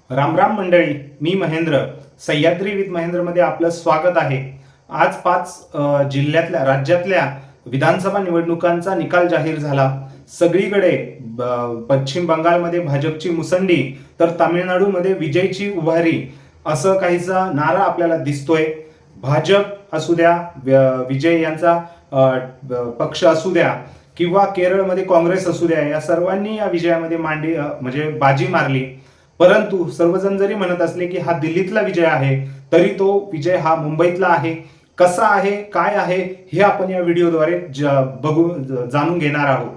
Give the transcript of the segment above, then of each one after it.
राम राम मंडळी, मी महेंद्र. सह्याद्री विथ महेंद्रमध्ये आपलं स्वागत आहे. आज 5 जिल्ह्यातल्या राज्यातल्या विधानसभा निवडणुकांचा निकाल जाहीर झाला. सगळीकडे पश्चिम बंगालमध्ये भाजपची मुसंडी, तर तामिळनाडूमध्ये विजयची उभारी असं काहीसा नारा आपल्याला दिसतोय. भाजप असू द्या, विजय यांचा पक्ष असू द्या, किंवा केरळमध्ये काँग्रेस असू द्या, या सर्वांनी या विजयामध्ये म्हणजे बाजी मारली. परंतु सर्वजण जरी म्हणत असले की हा दिल्लीतला विजय आहे, तरी तो विजय हा मुंबईतला आहे. कसा आहे, काय आहे, हे आपण या व्हिडिओद्वारे जाणून घेणार आहोत.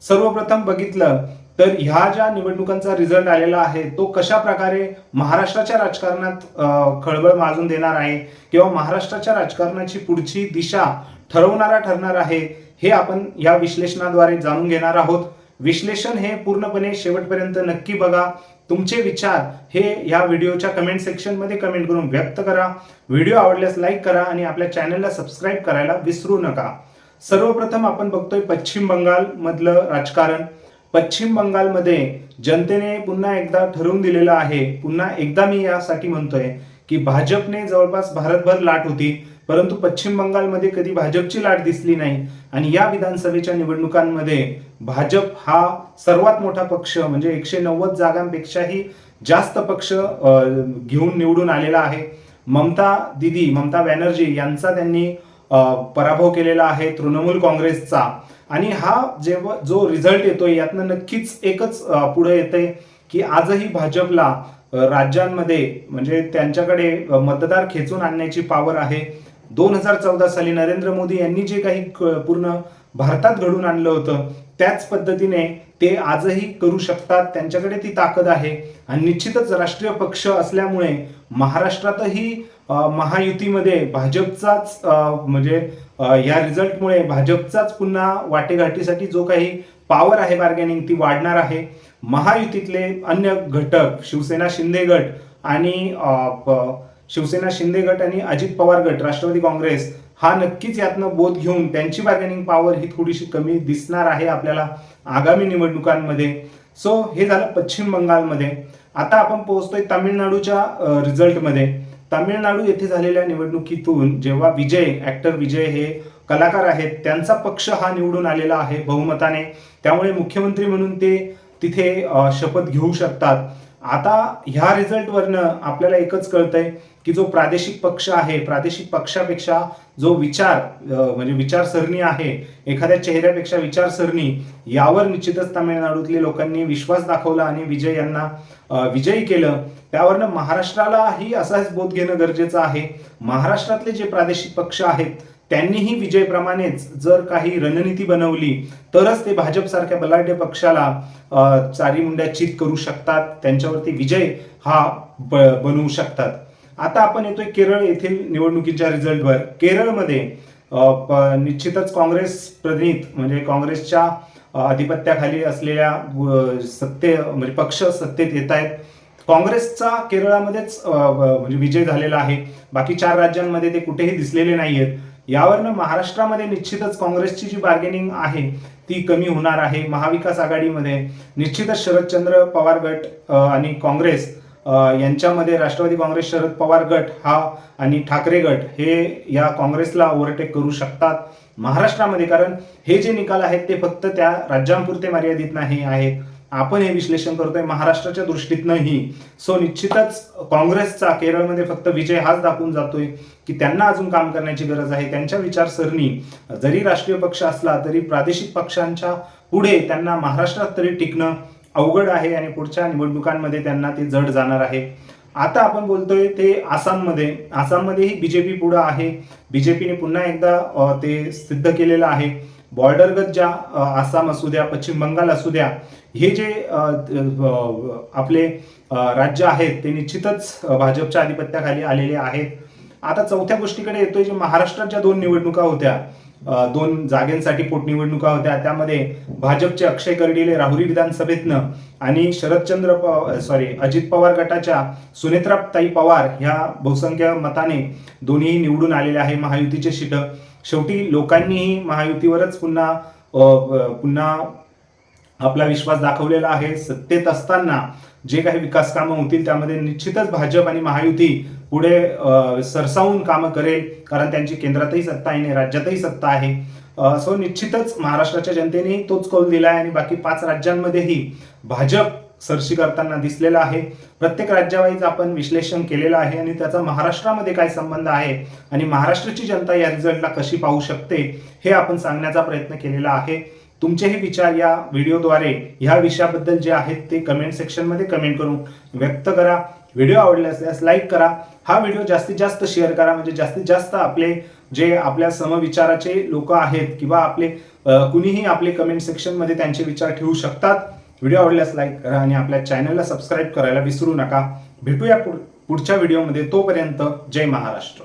सर्वप्रथम बघितलं तर ह्या ज्या निवडणुकांचा रिझल्ट आलेला आहे तो कशा प्रकारे महाराष्ट्राच्या राजकारणात खळबळ माजून देणार आहे, किंवा महाराष्ट्राच्या राजकारणाची पुढची दिशा ठरवणारा ठरणार आहे, हे आपण या विश्लेषणाद्वारे जाणून घेणार आहोत. विश्लेषण हे पूर्णपणे शेवटपर्यंत नक्की बघा. तुमचे विचार हे या व्हिडिओच्या कमेंट सेक्शन मध्ये कमेंट करून व्यक्त करा. व्हिडिओ आवडल्यास लाईक करा आणि आपल्या चॅनलला सबस्क्राईब करायला विसरू नका. सर्वप्रथम आपण बघतोय पश्चिम बंगाल मधलं राजकारण. पश्चिम बंगालमध्ये जनतेने पुन्हा एकदा ठरवून दिलेलं आहे. पुन्हा एकदा मी यासाठी म्हणतोय की भाजपने जवळपास भारतभर लाट होती, परंतु पश्चिम बंगालमध्ये कधी भाजपची लाट दिसली नाही. आणि या विधानसभेच्या निवडणुकांमध्ये भाजप हा सर्वात मोठा पक्ष, म्हणजे 190 जागांपेक्षाही जास्त पक्ष घेऊन निवडून आलेला आहे. ममता बॅनर्जी यांचा त्यांनी पराभव केलेला आहे, तृणमूल काँग्रेसचा. आणि हा जो रिझल्ट येतोय यातनं नक्कीच एकच पुढे येते की आजही भाजपला राज्यांमध्ये म्हणजे त्यांच्याकडे मतदार खेचून आणण्याची पॉवर आहे. 2014 साली नरेंद्र मोदी यांनी जे काही पूर्ण भारतात घडून आणलं होतं, त्याच पद्धतीने ते आजही करू शकतात. त्यांच्याकडे ती ताकद आहे. आणि निश्चितच राष्ट्रीय पक्ष असल्यामुळे महाराष्ट्रातही महायुतीमध्ये भाजपचाच म्हणजे या रिझल्टमुळे भाजपचाच पुन्हा वाटेघाटीसाठी जो काही पॉवर आहे बार्गेनिंग, ती वाढणार आहे. महायुतीतले अन्य घटक शिवसेना शिंदे गट आणि अजित पवार गट राष्ट्रवादी काँग्रेस हा नक्कीच यातनं बोध घेऊन त्यांची बार्गेनिंग पॉवर ही थोडीशी कमी दिसणार आहे आपल्याला आगामी निवडणुकांमध्ये. सो हे झालं पश्चिम बंगालमध्ये. आता आपण पोहोचतोय तामिळनाडूच्या रिझल्टमध्ये. तामिळनाडू येथे झालेल्या निवडणुकीतून जेव्हा ऍक्टर विजय हे कलाकार आहेत, त्यांचा पक्ष हा निवडून आलेला आहे बहुमताने. त्यामुळे मुख्यमंत्री म्हणून ते तिथे शपथ घेऊ शकतात. आता ह्या रिझल्टवरनं आपल्याला एकच कळतंय की जो प्रादेशिक पक्ष आहे, प्रादेशिक पक्षापेक्षा जो म्हणजे विचारसरणी आहे, एखाद्या चेहऱ्यापेक्षा विचारसरणी, यावर निश्चितच तामिळनाडूतल्या लोकांनी विश्वास दाखवला आणि विजय यांना विजयी केलं. त्यावरनं महाराष्ट्रालाही असाच बोध घेणं गरजेचं आहे. महाराष्ट्रातले जे प्रादेशिक पक्ष आहेत त्यांनीही विजयप्रमाणेच जर काही रणनीती बनवली तरच ते भाजपसारख्या बलाढ्य पक्षाला चारी मुंड्या चित करू शकतात, त्यांच्यावरती विजय हा बनवू शकतात. आता आपण येतोय केरळ येथील निवडणुकीच्या रिझल्टवर. केरळमध्ये निश्चितच काँग्रेस प्रणित म्हणजे काँग्रेसच्या आधिपत्याखाली असलेल्या म्हणजे पक्ष सत्तेत येत आहेत. काँग्रेसचा केरळमध्येच म्हणजे विजय झालेला आहे. बाकी 4 राज्यांमध्ये ते कुठेही दिसलेले नाहीयेत. यावरनं महाराष्ट्रामध्ये निश्चितच काँग्रेसची जी बार्गेनिंग आहे ती कमी होणार आहे. महाविकास आघाडीमध्ये निश्चितच शरदचंद्र पवार गट आणि काँग्रेस यांच्यामध्ये राष्ट्रवादी काँग्रेस, शरद पवार गट हा आणि ठाकरे गट हे या काँग्रेसला ओव्हरटेक करू शकतात महाराष्ट्रामध्ये. कारण हे जे निकाल आहेत ते फक्त त्या राज्यांपुरते मर्यादित नाही आहेत. आपण हे विश्लेषण करतोय महाराष्ट्राच्या दृष्टीतनंही. सो निश्चितच काँग्रेसचा केरळमध्ये फक्त विजय हाच दाखवून जातोय की त्यांना अजून काम करण्याची गरज आहे. त्यांच्या विचारसरणी जरी राष्ट्रीय पक्ष असला तरी प्रादेशिक पक्षांच्या पुढे त्यांना महाराष्ट्रात तरी टिकणं अवघड आहे आणि पुढच्या निवडणुकांमध्ये त्यांना ते जड जाणार आहे. आता आपण बोलतोय ते आसाममध्येही बीजेपी पुढे आहे. बीजेपीने पुन्हा एकदा ते सिद्ध केलेलं आहे. बॉर्डरगत ज्या आसाम असू द्या, पश्चिम बंगाल असू द्या, हे जे आपले राज्य आहेत ते निश्चितच भाजपच्या आधिपत्याखाली आलेले आहेत. आता चौथ्या गोष्टीकडे येतोय. जे महाराष्ट्रात ज्या 2 निवडणुका होत्या, 2 जागेंसाठी पोटनिवडणुका होत्या, त्यामध्ये भाजपचे अक्षय कर्डिले राहुरी विधानसभेतनं आणि अजित पवार गटाच्या सुनेत्राताई पवार ह्या बहुसंख्य मताने दोन्ही निवडून आलेले आहे महायुतीचे सीटं. शेवटी लोकांनीही महायुतीवरच पुन्हा आपला विश्वास दाखवलेला आहे. सत्तेत असताना जे काही विकास कामं होतील त्यामध्ये निश्चितच भाजप आणि महायुती पुढे सरसावून कामं करेल, कारण त्यांची केंद्रातही सत्ता आहे आणि राज्यातही सत्ता आहे. सो निश्चितच महाराष्ट्राच्या जनतेने तोच कौल दिला आहे आणि बाकी 5 राज्यांमध्येही भाजप सरशी करताना दिसलेला आहे. प्रत्येक राज्यावाईज आपण विश्लेषण केलेलं आहे आणि त्याचा महाराष्ट्रामध्ये काय संबंध आहे आणि महाराष्ट्राची जनता या रिझल्टला कशी पाहू शकते हे आपण सांगण्याचा प्रयत्न केलेला आहे. तुमचेही विचार या व्हिडिओद्वारे ह्या विषयाबद्दल जे आहेत ते कमेंट सेक्शनमध्ये कमेंट करून व्यक्त करा. व्हिडिओ आवडला असल्यास लाईक करा. हा व्हिडिओ जास्तीत जास्त शेअर करा, म्हणजे जास्तीत जास्त आपले जे आपल्या समविचाराचे लोक आहेत किंवा आपले कुणीही आपले कमेंट सेक्शनमध्ये त्यांचे विचार ठेवू शकतात. व्हिडिओ आवडल्यास लाईक करा आणि आपल्या चॅनलला सबस्क्राईब करायला विसरू नका. भेटूया पुढच्या व्हिडिओमध्ये. तोपर्यंत जय महाराष्ट्र.